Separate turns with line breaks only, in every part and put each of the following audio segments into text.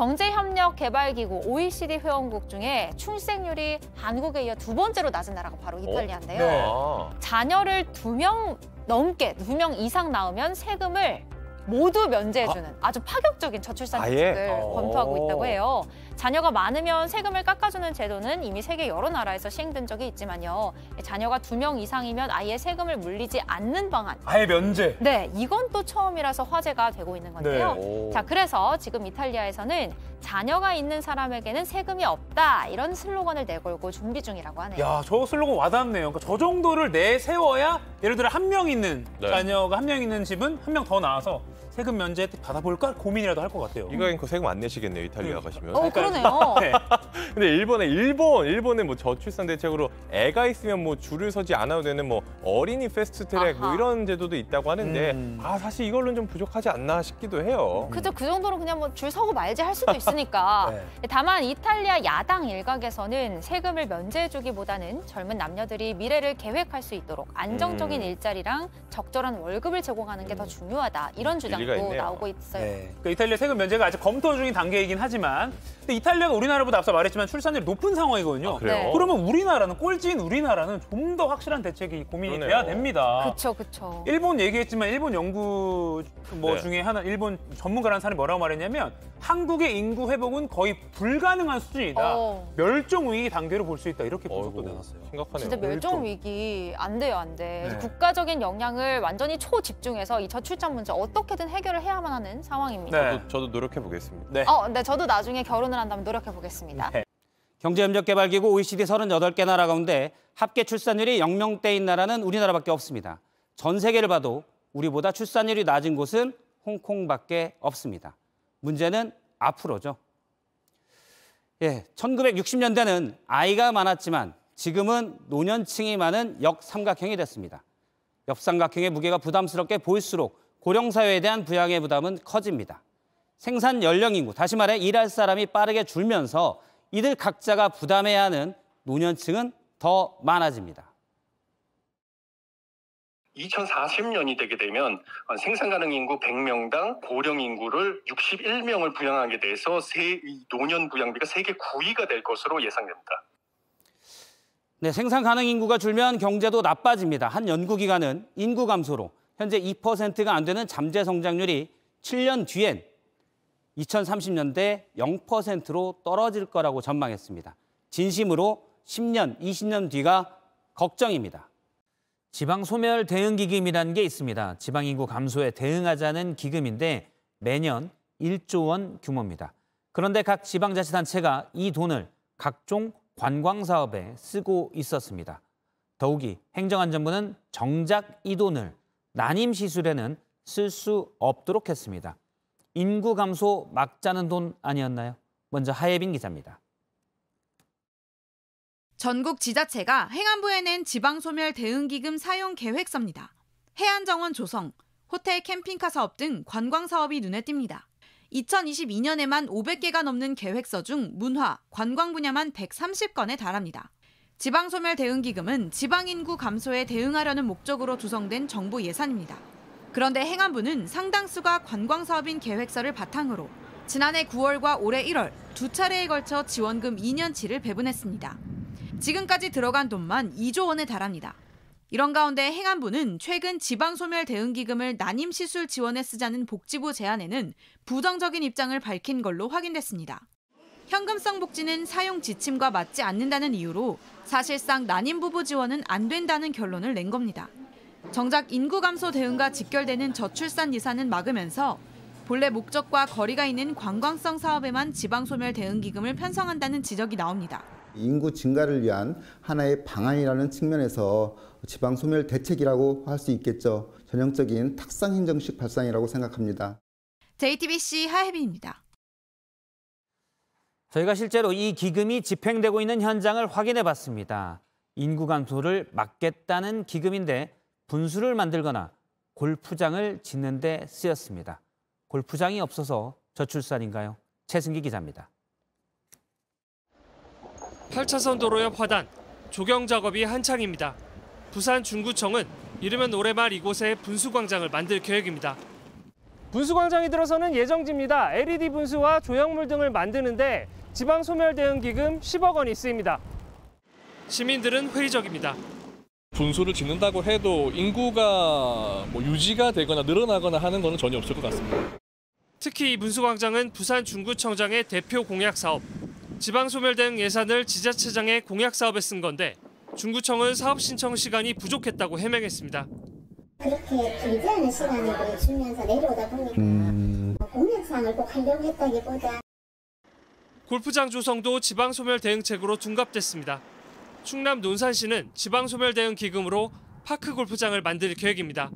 경제협력개발기구 OECD 회원국 중에 출생률이 한국에 이어 두 번째로 낮은 나라가 바로 이탈리아인데요.
네.
자녀를 2명 넘게, 2명 이상 낳으면 세금을 모두 면제해주는 아주 파격적인 저출산 대책을 검토하고 있다고 해요. 자녀가 많으면 세금을 깎아주는 제도는 이미 세계 여러 나라에서 시행된 적이 있지만요. 자녀가 2명 이상이면 아예 세금을 물리지 않는 방안.
아예 면제.
네, 이건 또 처음이라서 화제가 되고 있는 건데요.
네.
자, 그래서 지금 이탈리아에서는 자녀가 있는 사람에게는 세금이 없다 이런 슬로건을 내걸고 준비 중이라고 하네요.
야, 저 슬로건 와닿네요. 그러니까 저 정도를 내세워야 예를 들어 한 명 있는 자녀가 한 명 있는 집은 한 명 더 낳아서 세금 면제 받아볼까 고민이라도 할 것 같아요.
이거 그 세금 안 내시겠네요, 이탈리아 가시면.
그러네요.
네.
근데 일본의 뭐 저출산 대책으로 애가 있으면 뭐 줄을 서지 않아도 되는 뭐 어린이 패스트트랙 뭐 이런 제도도 있다고 하는데 사실 이걸로는 좀 부족하지 않나 싶기도 해요.
그죠, 그 정도로 그냥 뭐 줄 서고 말지 할 수도 있으니까.
네.
다만 이탈리아 야당 일각에서는 세금을 면제해주기보다는 젊은 남녀들이 미래를 계획할 수 있도록 안정적인 일자리랑 적절한 월급을 제공하는 게 더 중요하다 이런 주장도 나오고 있어요.
네. 그러니까 이탈리아 세금 면제가 아직 검토 중인 단계이긴 하지만 근데 이탈리아가 우리나라보다 앞서 말했지만 출산율이 높은 상황이거든요.
그래요?
그러면 우리나라는 꼴찌인 우리나라는 좀 더 확실한 대책이 고민이 돼야 됩니다.
그렇죠.
일본 얘기했지만 일본 연구 중에 하나 일본 전문가라는 사람이 뭐라고 말했냐면 한국의 인구 회복은 거의 불가능한 수준이다. 멸종 위기 단계로 볼 수 있다. 이렇게 분석도 내놨어요.
심각하네요.
진짜 멸종 위기 안 돼요, 안 돼.
네.
국가적인 역량을 완전히 초집중해서 이 저출산 문제 어떻게든 해결을 해야만 하는 상황입니다.
네.
저도 노력해 보겠습니다.
네.
네, 저도 나중에 결혼을 한다면 노력해 보겠습니다.
네.
경제협력개발기구 OECD 38개 나라 가운데 합계 출산율이 0명대인 나라는 우리나라밖에 없습니다. 전 세계를 봐도 우리보다 출산율이 낮은 곳은 홍콩밖에 없습니다. 문제는 앞으로죠. 1960년대는 아이가 많았지만 지금은 노년층이 많은 역삼각형이 됐습니다. 역삼각형의 무게가 부담스럽게 보일수록 고령사회에 대한 부양의 부담은 커집니다. 생산 연령 인구, 다시 말해 일할 사람이 빠르게 줄면서 이들 각자가 부담해야 하는 노년층은 더 많아집니다.
2040년이 되게 되면 생산 가능 인구 100명당 고령 인구를 61명을 부양하게 돼서 노년 부양비가 세계 9위가 될 것으로 예상됩니다.
네, 생산 가능 인구가 줄면 경제도 나빠집니다. 한 연구기관은 인구 감소로 현재 2%가 안 되는 잠재 성장률이 7년 뒤엔 2030년대 0%로 떨어질 거라고 전망했습니다. 진심으로 10년, 20년 뒤가 걱정입니다. 지방소멸 대응기금이라는 게 있습니다. 지방인구 감소에 대응하자는 기금인데 매년 1조 원 규모입니다. 그런데 각 지방자치단체가 이 돈을 각종 관광사업에 쓰고 있었습니다. 더욱이 행정안전부는 정작 이 돈을 난임시술에는 쓸 수 없도록 했습니다. 인구 감소 막자는 돈 아니었나요? 먼저 하예빈 기자입니다.
전국 지자체가 행안부에 낸 지방소멸 대응기금 사용 계획서입니다. 해안정원 조성, 호텔 캠핑카 사업 등 관광사업이 눈에 띕니다. 2022년에만 500개가 넘는 계획서 중 문화, 관광 분야만 130건에 달합니다. 지방소멸 대응기금은 지방인구 감소에 대응하려는 목적으로 조성된 정부 예산입니다. 그런데 행안부는 상당수가 관광사업인 계획서를 바탕으로 지난해 9월과 올해 1월 두 차례에 걸쳐 지원금 2년치를 배분했습니다. 지금까지 들어간 돈만 2조 원에 달합니다. 이런 가운데 행안부는 최근 지방소멸 대응기금을 난임시술 지원에 쓰자는 복지부 제안에는 부정적인 입장을 밝힌 걸로 확인됐습니다. 현금성 복지는 사용 지침과 맞지 않는다는 이유로 사실상 난임부부 지원은 안 된다는 결론을 낸 겁니다. 정작 인구 감소 대응과 직결되는 저출산 예산은 막으면서 본래 목적과 거리가 있는 관광성 사업에만 지방소멸 대응기금을 편성한다는 지적이 나옵니다.
인구 증가를 위한 하나의 방안이라는 측면에서 지방소멸 대책이라고 할 수 있겠죠. 전형적인 탁상 행정식 발상이라고 생각합니다.
JTBC 하혜빈입니다.
저희가 실제로 이 기금이 집행되고 있는 현장을 확인해 봤습니다. 인구 감소를 막겠다는 기금인데 분수를 만들거나 골프장을 짓는 데 쓰였습니다. 골프장이 없어서 저출산인가요? 최승기 기자입니다.
8차선 도로 옆 화단, 조경 작업이 한창입니다. 부산 중구청은 이르면 올해 말 이곳에 분수광장을 만들 계획입니다.
분수광장이 들어서는 예정지입니다. LED 분수와 조형물 등을 만드는데 지방소멸대응기금 10억 원이 쓰입니다.
시민들은 회의적입니다.
분수를 짓는다고 해도 인구가 유지가 되거나 늘어나거나 하는 건 전혀 없을 것 같습니다.
특히 이 분수광장은 부산 중구청장의 대표 공약 사업. 지방소멸대응 예산을 지자체장의 공약 사업에 쓴 건데 중구청은 사업 신청 시간이 부족했다고 해명했습니다.
그렇게 길지 않은 시간을 주면서 내려오다 보니까 공약상을 꼭 하려고 했다기보다
골프장 조성도 지방소멸 대응책으로 둔갑됐습니다. 충남 논산시는 지방소멸 대응 기금으로 파크 골프장을 만들 계획입니다.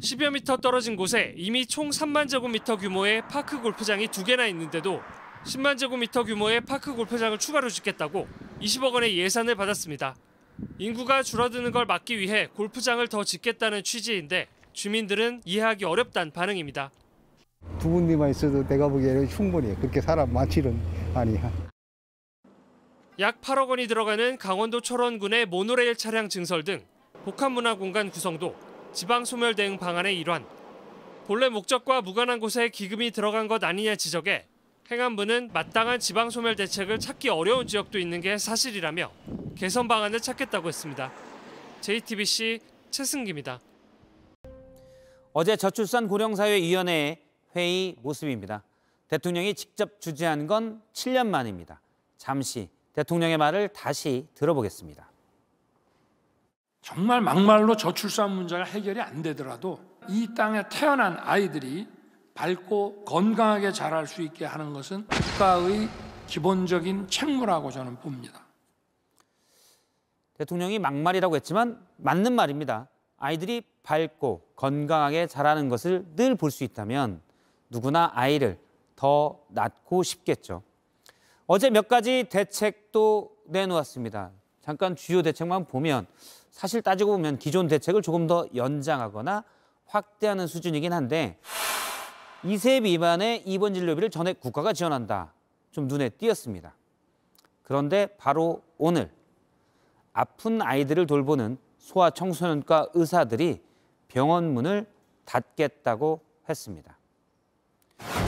10여 미터 떨어진 곳에 이미 총 3만 제곱미터 규모의 파크 골프장이 2개나 있는데도 10만 제곱미터 규모의 파크 골프장을 추가로 짓겠다고 20억 원의 예산을 받았습니다. 인구가 줄어드는 걸 막기 위해 골프장을 더 짓겠다는 취지인데 주민들은 이해하기 어렵다는 반응입니다.
두 군데만 있어도 내가 보기에는 충분히 그렇게 사람 많지는 아니야.
약 8억 원이 들어가는 강원도 철원군의 모노레일 차량 증설 등 복합문화공간 구성도 지방소멸 대응 방안의 일환. 본래 목적과 무관한 곳에 기금이 들어간 것 아니냐 지적에 행안부는 마땅한 지방소멸 대책을 찾기 어려운 지역도 있는 게 사실이라며 개선 방안을 찾겠다고 했습니다. JTBC 최승기입니다.
어제 저출산 고령사회위원회 회의 모습입니다. 대통령이 직접 주재한 건 7년 만입니다. 잠시 대통령의 말을 다시 들어보겠습니다.
정말 막말로 저출산 문제가 해결이 안 되더라도 이 땅에 태어난 아이들이 밝고 건강하게 자랄 수 있게 하는 것은 국가의 기본적인 책무라고 저는 봅니다.
대통령이 막말이라고 했지만 맞는 말입니다. 아이들이 밝고 건강하게 자라는 것을 늘 볼 수 있다면 누구나 아이를 더 낳고 싶겠죠. 어제 몇 가지 대책도 내놓았습니다. 잠깐 주요 대책만 보면 사실 따지고 보면 기존 대책을 조금 더 연장하거나 확대하는 수준이긴 한데 2세 미만의 입원 진료비를 전액 국가가 지원한다. 좀 눈에 띄었습니다. 그런데 바로 오늘 아픈 아이들을 돌보는 소아청소년과 의사들이 병원 문을 닫겠다고 했습니다.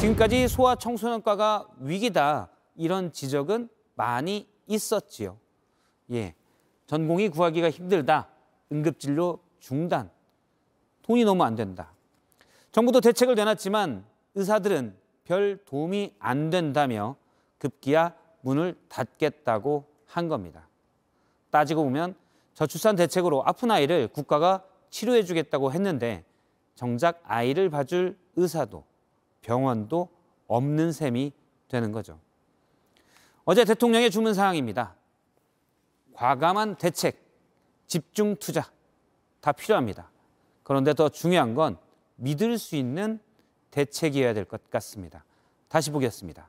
지금까지 소아청소년과가 위기다 이런 지적은 많이 있었지요. 전공의 구하기가 힘들다, 응급진료 중단, 돈이 너무 안 된다. 정부도 대책을 내놨지만 의사들은 별 도움이 안 된다며 급기야 문을 닫겠다고 한 겁니다. 따지고 보면 저출산 대책으로 아픈 아이를 국가가 치료해 주겠다고 했는데 정작 아이를 봐줄 의사도 병원도 없는 셈이 되는 거죠. 어제 대통령의 주문 사항입니다. 과감한 대책, 집중 투자 다 필요합니다. 그런데 더 중요한 건 믿을 수 있는 대책이어야 될 것 같습니다. 다시 보겠습니다.